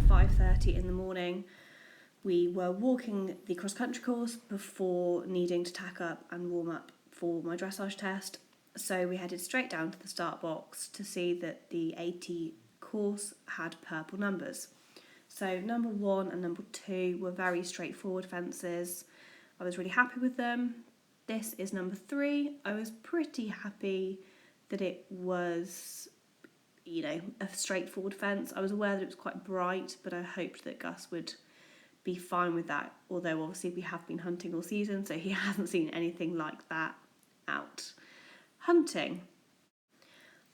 5:30 in the morning. We were walking the cross-country course before needing to tack up and warm up for my dressage test. So we headed straight down to the start box to see that the 80 course had purple numbers. So number 1 and number 2 were very straightforward fences. I was really happy with them. This is number 3. I was pretty happy that it was, a straightforward fence. I was aware that it was quite bright, but I hoped that Gus would be fine with that, although obviously we have been hunting all season, so he hasn't seen anything like that out hunting.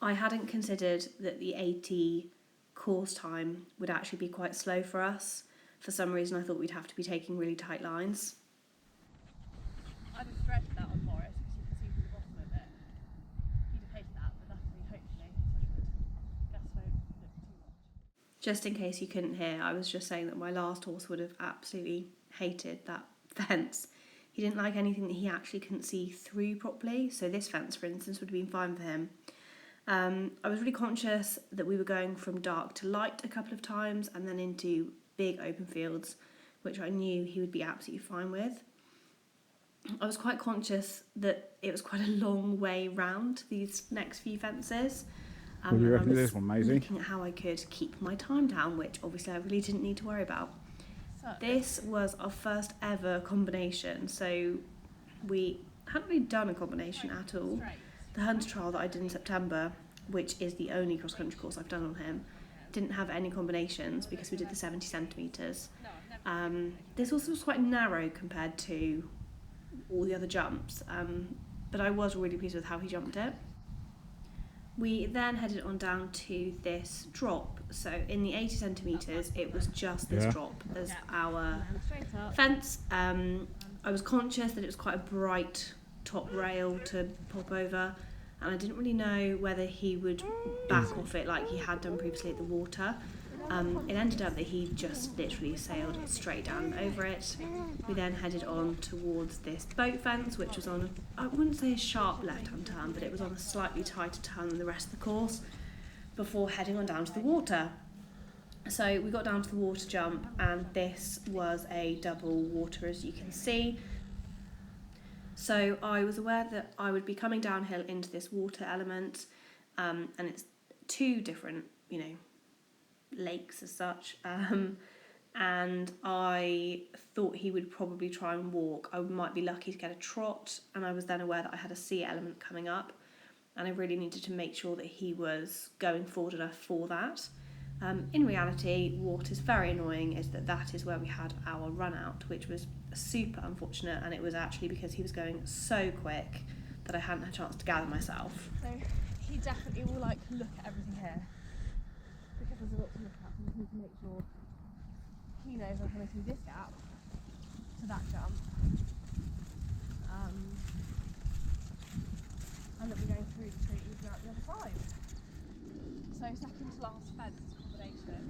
I hadn't considered that the 80 course time would actually be quite slow for us. For some reason I thought we'd have to be taking really tight lines. I'd have threaded that on Morris because you can see through the bottom of it. He'd have hated that, but luckily, hopefully, Gus won't look too much. Just in case you couldn't hear, I was just saying that my last horse would have absolutely hated that fence. He didn't like anything that he actually couldn't see through properly, so this fence, for instance, would have been fine for him. I was really conscious that we were going from dark to light a couple of times and then into big open fields, which I knew he would be absolutely fine with. I was quite conscious that it was quite a long way round these next few fences. What do you reckon of this one, Maisie? Looking at how I could keep my time down, which obviously I really didn't need to worry about. So, This was our first ever combination, so we hadn't really done a combination at all. The hunter trial that I did in September, which is the only cross-country course I've done on him, didn't have any combinations because we did the 70 centimetres. This also was quite narrow compared to all the other jumps, but I was really pleased with how he jumped it. We then headed on down to this drop, so in the 80 centimetres it was just this drop as our fence. I was conscious that it was quite a bright top rail to pop over, and I didn't really know whether he would back off it like he had done previously at the water. It ended up that he just literally sailed straight down over it. We then headed on towards this boat fence, which was on, I wouldn't say a sharp left-hand turn, but it was on a slightly tighter turn than the rest of the course, before heading on down to the water. So we got down to the water jump, and this was a double water, as you can see. So I was aware that I would be coming downhill into this water element, and it's two different, lakes as such, and I thought he would probably try and walk. I might be lucky to get a trot, and I was then aware that I had a sea element coming up, and I really needed to make sure that he was going forward enough for that. In reality, what is very annoying is that is where we had our run out, which was super unfortunate, and it was actually because he was going so quick that I hadn't had a chance to gather myself. So he definitely will look at everything here, because there's a lot to look at, and we need to make sure he knows I'm coming through this gap to that jump, and that we're going through the tree even out the other side. So second to last fence combination,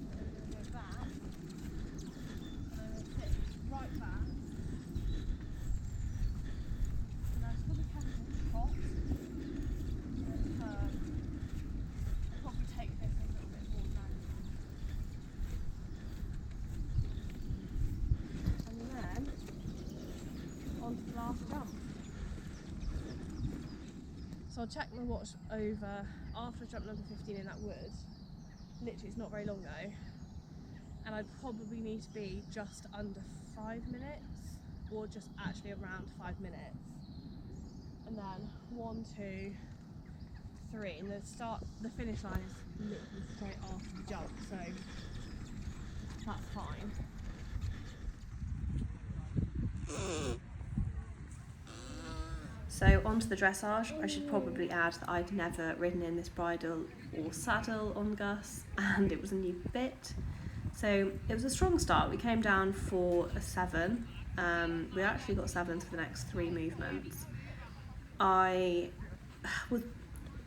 we're going to go back, and I'm going to sit right back, and I'm just going to be careful with the trot, and turn. Probably take this a little bit more down. And then on to the last jump. So I'll check my watch over after I jump number 15 in that wood. Literally, it's not very long though. And I'd probably need to be just under 5 minutes, or just actually around 5 minutes. And then 1, 2, 3, and the finish line is literally straight after the jump, so that's fine. So onto the dressage. I should probably add that I'd never ridden in this bridle or saddle on Gus, and it was a new bit. So it was a strong start. We came down for a 7. We actually got 7s for the next 3 movements. I was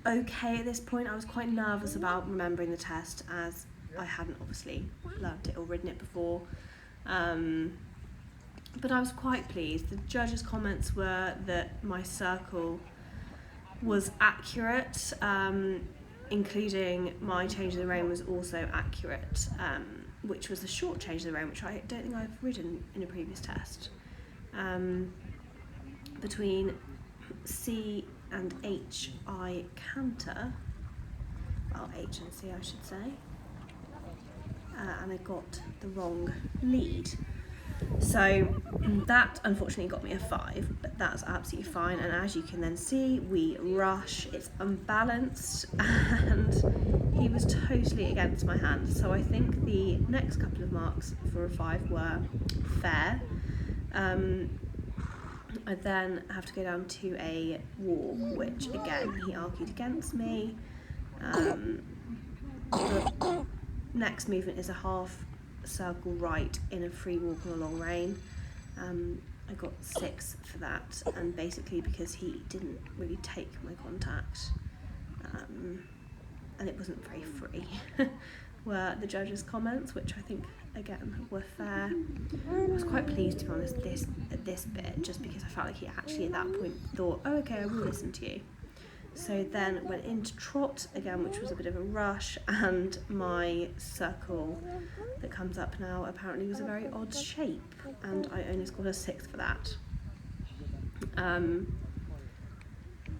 okay at this point. I was quite nervous about remembering the test, as I hadn't obviously learnt it or ridden it before. But I was quite pleased. The judges' comments were that my circle was accurate. including my change of the rein was also accurate, which was a short change of the rein, which I don't think I've ridden in a previous test. Between C and H I canter, well, H and C I should say, and I got the wrong lead. So that unfortunately got me a 5, but that's absolutely fine, and as you can then see, we rush, it's unbalanced, and he was totally against my hand. So I think the next couple of marks for a 5 were fair. I then have to go down to a walk, which again he argued against me. The next movement is a half circle right in a free walk on a long rein. I got 6 for that, and basically because he didn't really take my contact, and it wasn't very free, were the judges' comments, which I think again were fair. I was quite pleased, to be honest, at this bit, just because I felt like he actually at that point thought, oh okay, I will listen to you. So then went into trot again, which was a bit of a rush, and my circle that comes up now apparently was a very odd shape, and I only scored a 6 for that.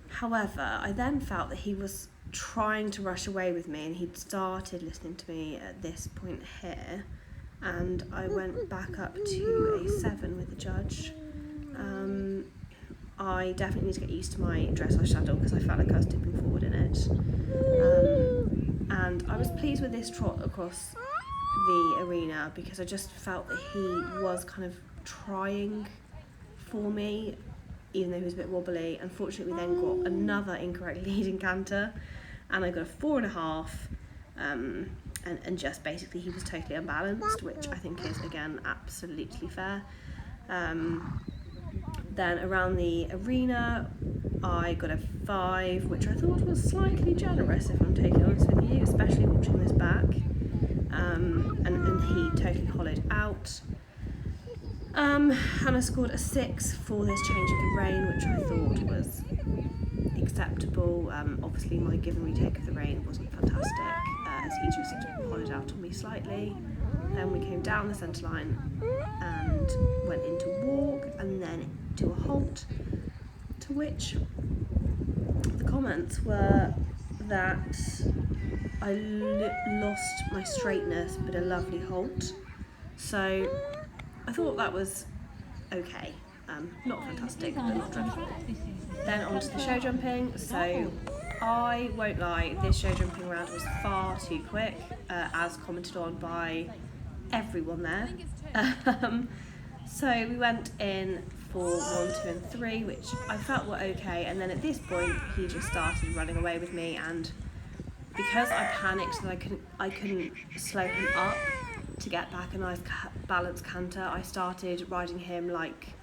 However, I then felt that he was trying to rush away with me, and he'd started listening to me at this point here, and I went back up to a 7 with the judge. I definitely need to get used to my dressage saddle because I felt like I was tipping forward in it. And I was pleased with this trot across the arena because I just felt that he was kind of trying for me, even though he was a bit wobbly. Unfortunately, we then got another incorrect lead in canter, and I got a 4.5, and just basically he was totally unbalanced, which I think is again absolutely fair. Then around the arena I got a 5, which I thought was slightly generous, if I'm totally honest with you, especially watching this back, and he totally hollowed out. And I scored a 6 for this change of the rein, which I thought was acceptable. Obviously my give and retake of the rein wasn't fantastic, as he just hollowed out on me slightly. Then we came down the centre line and went into walk, and then to a halt, to which the comments were that I lost my straightness but a lovely halt. So I thought that was okay, not fantastic but not dreadful. Then on to the show jumping. So I won't lie, this show jumping round was far too quick, as commented on by everyone there. So we went in for 1, 2 and 3, which I felt were okay, and then at this point he just started running away with me, and because I panicked that I couldn't slow him up to get back a nice balanced canter, I started riding him like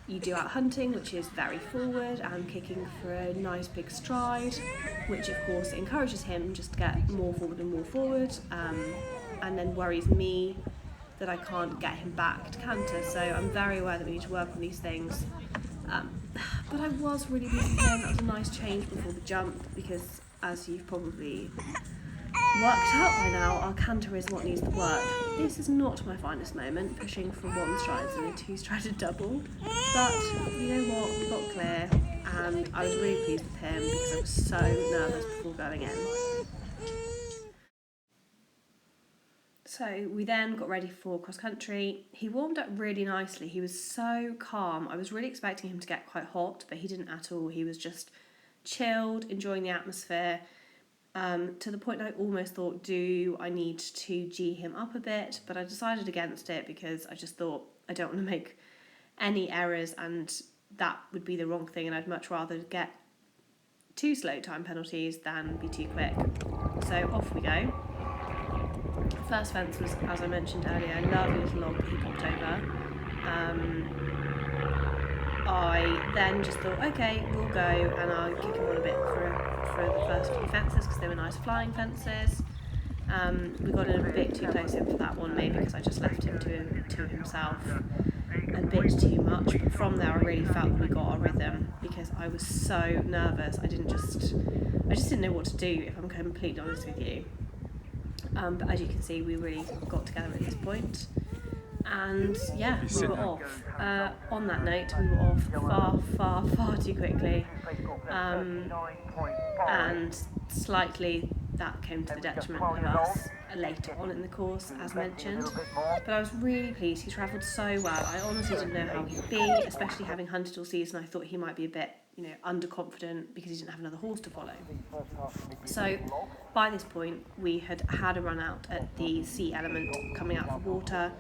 you do out hunting, which is very forward and kicking for a nice big stride, which of course encourages him just to get more forward and more forward, and then worries me that I can't get him back to canter. So I'm very aware that we need to work on these things, but I was really pleased with him. That was a nice change before the jump, because as you've probably worked out by now, our canter is what needs the work. This is not my finest moment, pushing for 1 strides and a 2-strided double, but you know what, we got clear, and I was really pleased with him because I was so nervous before going in. So we then got ready for cross country. He warmed up really nicely. He was so calm. I was really expecting him to get quite hot, but he didn't at all. He was just chilled, enjoying the atmosphere, to the point that I almost thought, do I need to G him up a bit? But I decided against it because I just thought I don't want to make any errors, and that would be the wrong thing, and I'd much rather get 2 slow time penalties than be too quick. So off we go. First fence was, as I mentioned earlier, a lovely little log that he popped over. I then just thought, okay, we'll go, and I'll kick him on a bit for the first few fences because they were nice flying fences. We got a bit too close in for that one, maybe because I just left him to himself. a bit too much, but from there I really felt that we got our rhythm, because I was so nervous. I just didn't know what to do, if I'm completely honest with you. But as you can see, we really got together at this point. And yeah, we were off. On that note, we were off far too quickly. And slightly that came to the detriment of us later on in the course, as mentioned. But I was really pleased. He travelled so well. I honestly didn't know how he'd be, especially having hunted all season. I thought he might be a bit, underconfident because he didn't have another horse to follow. So by this point, we had a run out at the sea element coming out for water,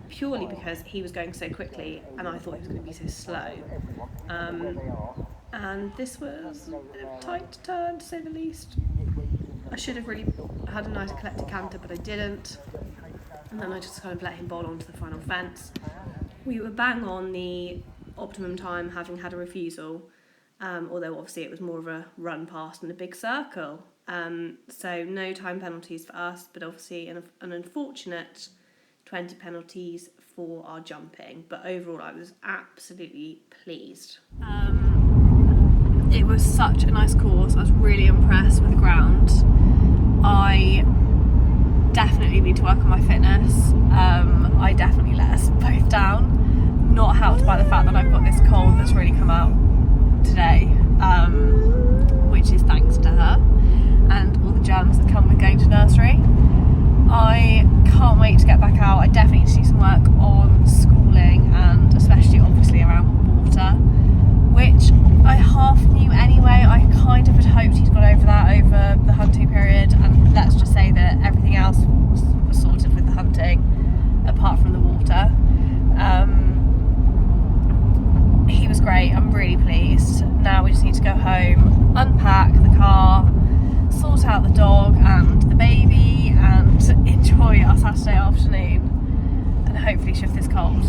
purely because he was going so quickly and I thought he was going to be so slow. And this was a bit of a tight turn, to say the least. I should have really had a nice collected canter, but I didn't. And then I just kind of let him bowl onto the final fence. We were bang on the optimum time, having had a refusal, although obviously it was more of a run past in a big circle. So no time penalties for us, but obviously an unfortunate 20 penalties for our jumping. But overall, I was absolutely pleased. It was such a nice course. I was really impressed with the ground. I definitely need to work on my fitness. I definitely let us both down. Not helped by the fact that I've got this cold that's really come out today, which is thanks to her and all the germs that come with going to nursery. I can't wait to get back out. I definitely need to do some work on schooling, and especially obviously around water, which I half knew anyway. I kind of had hoped he'd got over that over the hunting period, and let's just say that everything else was sorted with the hunting apart from the water. He was great. I'm really pleased. Now we just need to go home, unpack the car, sort out the dog and the baby, and enjoy our Saturday afternoon and hopefully shift this cold.